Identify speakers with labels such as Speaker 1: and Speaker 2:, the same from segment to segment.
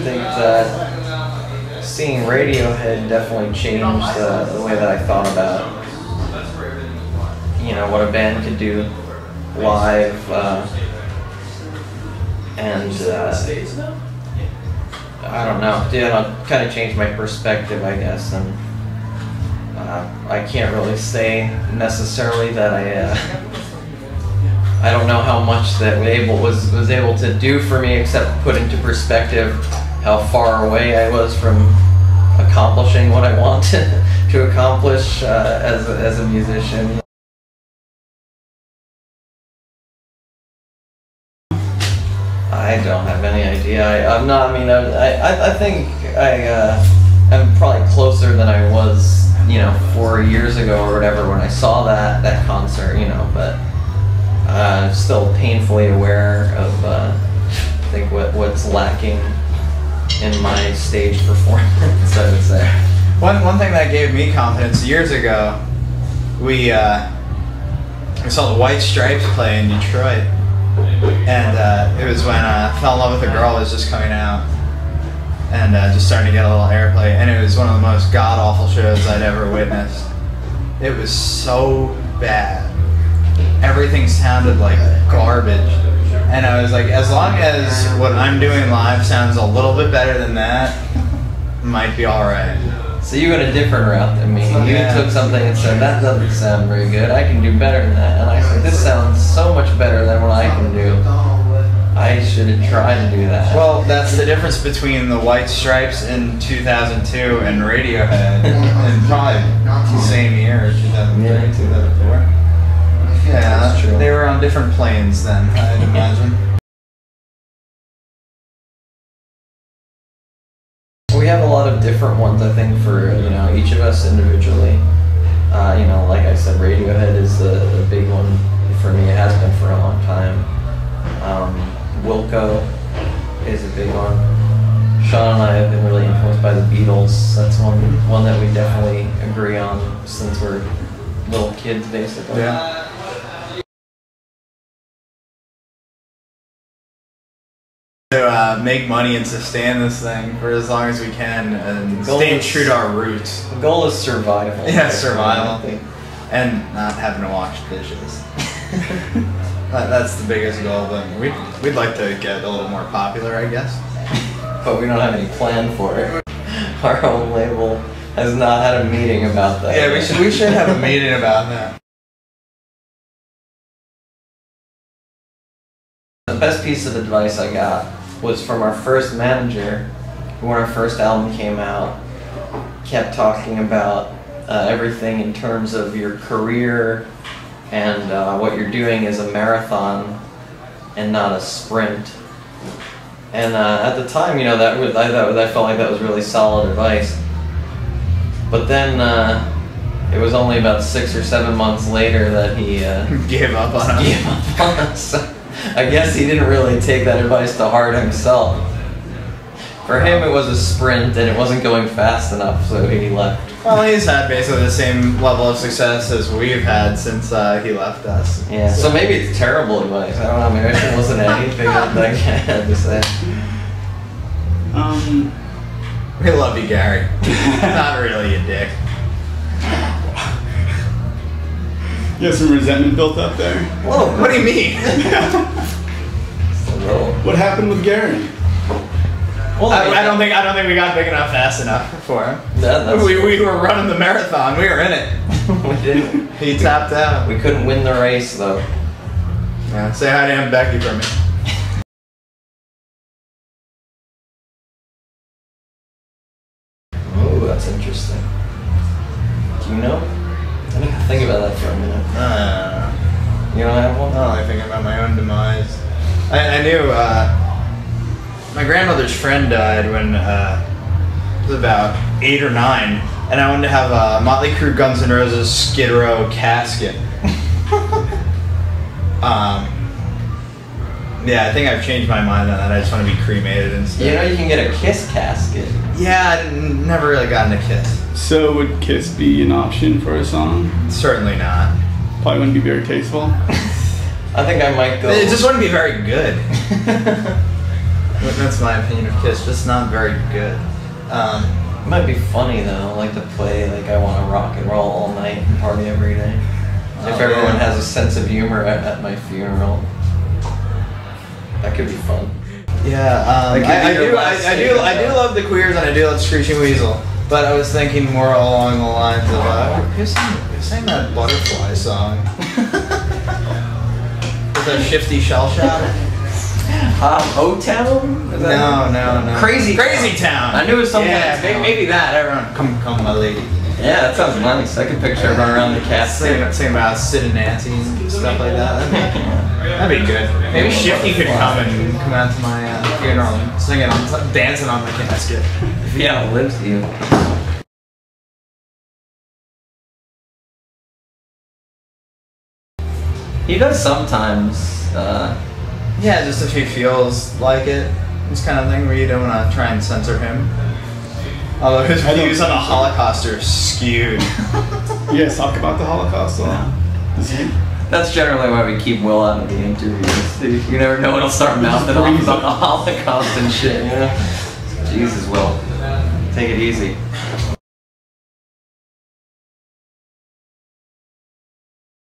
Speaker 1: think that seeing Radiohead definitely changed the way that I thought about, you know, what a band could do live, and I don't know, yeah, it kind of changed my perspective, I guess, and I can't really say necessarily that I don't know how much that was able to do for me, except put into perspective how far away I was from accomplishing what I wanted to accomplish as a musician. I don't have any idea. I'm not. I mean, I think I'm probably closer than I was, you know, 4 years ago or whatever when I saw that concert, you know. But still painfully aware of I think what's lacking in my stage performance, I would say.
Speaker 2: One thing that gave me confidence years ago, we saw the White Stripes play in Detroit, and it was when Fell in Love with a Girl was just coming out and just starting to get a little airplay, and it was one of the most god-awful shows I'd ever witnessed. It was so bad. Everything sounded like garbage. And I was like, as long as what I'm doing live sounds a little bit better than that, might be alright.
Speaker 1: So you went a different route than me. You took something and said, that doesn't sound very good, I can do better than that. And I said, this sounds so much better than what I can do. I should have tried to do that.
Speaker 2: Well, that's the difference between the White Stripes in 2002 and Radiohead in probably the same year, 2003, 2004. Yeah, they were on different planes then, I'd imagine.
Speaker 1: We have a lot of different ones, I think, for, you know, each of us individually. You know, like I said, Radiohead is the big one for me. It has been for a long time. Wilco is a big one. Sean and I have been really influenced by the Beatles. That's one that we definitely agree on since we're little kids, basically.
Speaker 2: Yeah. To make money and sustain this thing for as long as we can and stay true to our roots.
Speaker 1: The goal is survival.
Speaker 2: Yeah, survival. And not having to wash dishes. That's the biggest goal. But we'd like to get a little more popular, I guess.
Speaker 1: But we don't have any plan for it. Our own label has not had a meeting about that.
Speaker 2: Yeah, we should have a meeting about that.
Speaker 1: The best piece of advice I got was from our first manager, who when our first album came out, kept talking about everything in terms of your career and what you're doing is a marathon and not a sprint. And at the time, you know, I felt like that was really solid advice. But then it was only about 6 or 7 months later that he
Speaker 2: gave up on
Speaker 1: us. I guess he didn't really take that advice to heart himself. For him, it was a sprint and it wasn't going fast enough, so he left.
Speaker 2: Well, he's had basically the same level of success as we've had since he left us.
Speaker 1: Yeah, so maybe it's terrible advice. I don't know, maybe I shouldn't listen to anything that guy had to say.
Speaker 2: We love you, Gary. Not really, you dick.
Speaker 3: You have some resentment built up there?
Speaker 2: Whoa, what do you mean?
Speaker 3: What happened with Gary?
Speaker 2: Well, I don't think we got big enough, fast enough for him. We were running the marathon. We were in it.
Speaker 1: We didn't.
Speaker 2: He tapped out.
Speaker 1: We couldn't win the race, though.
Speaker 2: Yeah, say hi to Aunt Becky for me.
Speaker 1: Oh, that's interesting. Do you know? I need to think about that for a minute. You don't have one?
Speaker 2: I'm only thinking about my own demise. I knew my grandmother's friend died when I was about 8 or 9, and I wanted to have a Motley Crue, Guns N' Roses, Skid Row casket. Yeah, I think I've changed my mind on that. I just want to be cremated instead.
Speaker 1: You know you can get a Kiss casket.
Speaker 2: Yeah, I never really got into Kiss.
Speaker 3: So would Kiss be an option for a song?
Speaker 2: Certainly not.
Speaker 3: Probably wouldn't be very tasteful.
Speaker 1: I think I might go...
Speaker 2: It just wouldn't be very good. That's my opinion of Kiss. Just not very good.
Speaker 1: It might be funny though, like to play like I want to rock and roll all night and party every day. If everyone has a sense of humor at my funeral, that could be fun.
Speaker 2: Yeah, I do love the Queers and I do love Screeching Weasel, but I was thinking more along the lines of who sang that Butterfly song? With a shifty shell shock?
Speaker 1: O-Town?
Speaker 2: No.
Speaker 1: Crazy
Speaker 2: Town.
Speaker 1: I knew it was something.
Speaker 2: Yeah, maybe that. Everyone, come, my lady.
Speaker 1: Yeah, that sounds nice. I could picture everyone around the castle.
Speaker 2: Sing about Sid and Nancy and stuff like that. That'd be good. Maybe Shifty could come out to my funeral and singing, dancing on the casket.
Speaker 1: If he outlives you. He does sometimes.
Speaker 2: Yeah, just if he feels like it. This kind of thing where you don't want to try and censor him. Although his views on the Holocaust are skewed.
Speaker 3: You guys talk about the Holocaust a lot?
Speaker 1: That's generally why we keep Will out of the interviews. You never know when he'll start mouthing off about the Holocaust and shit, you know? Jesus, Will. Take it easy.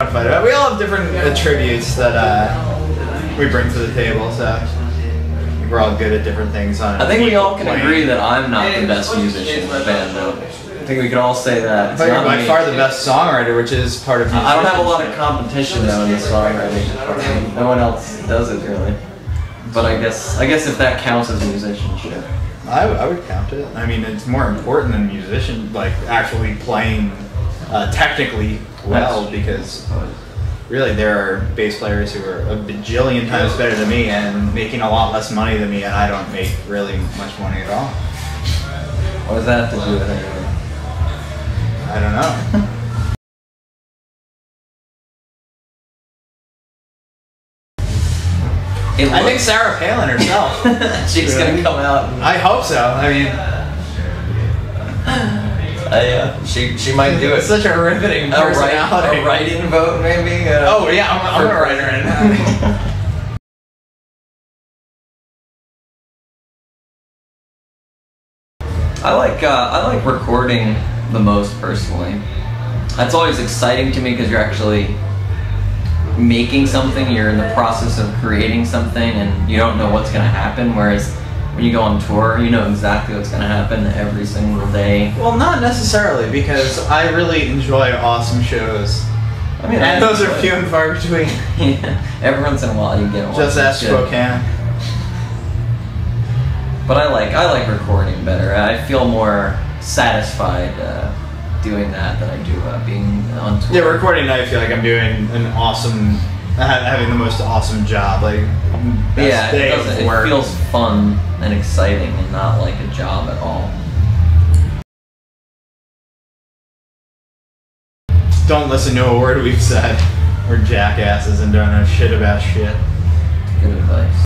Speaker 2: We all have different attributes that we bring to the table, so we're all good at different things.
Speaker 1: I think we all can agree that I'm not the best musician in the band, though. I think we can all say that.
Speaker 2: But you're by far the best songwriter, which is part of musicianship.
Speaker 1: I don't have a lot of competition though in the songwriting. No one else does it really. But I guess if that counts as musicianship.
Speaker 2: I would count it. I mean, it's more important than musician, like actually playing technically well, because really there are bass players who are a bajillion times better than me and making a lot less money than me, and I don't make really much money at all.
Speaker 1: What does that have to do with it?
Speaker 2: I don't know. I think Sarah Palin herself.
Speaker 1: She's gonna come out.
Speaker 2: I hope so. I mean,
Speaker 1: she might do it.
Speaker 2: Such a riveting personality.
Speaker 1: A write-in vote, maybe.
Speaker 2: Oh yeah, I'm gonna write her in.
Speaker 1: I like recording the most personally. That's always exciting to me because you're actually making something, you're in the process of creating something, and you don't know what's going to happen, whereas when you go on tour, you know exactly what's going to happen every single day.
Speaker 2: Well, not necessarily, because I really enjoy awesome shows. I mean, and those are few and far between.
Speaker 1: Yeah, every once in a while you get one.
Speaker 2: Just ask Spokane.
Speaker 1: But I like recording better. I feel more satisfied doing that than I do being on tour.
Speaker 2: Yeah, recording, I feel like I'm doing an awesome, having the most awesome job. Like, best day of work.
Speaker 1: It feels fun and exciting and not like a job at all.
Speaker 2: Don't listen to a word we've said. We're jackasses and don't know shit about shit.
Speaker 1: Good advice.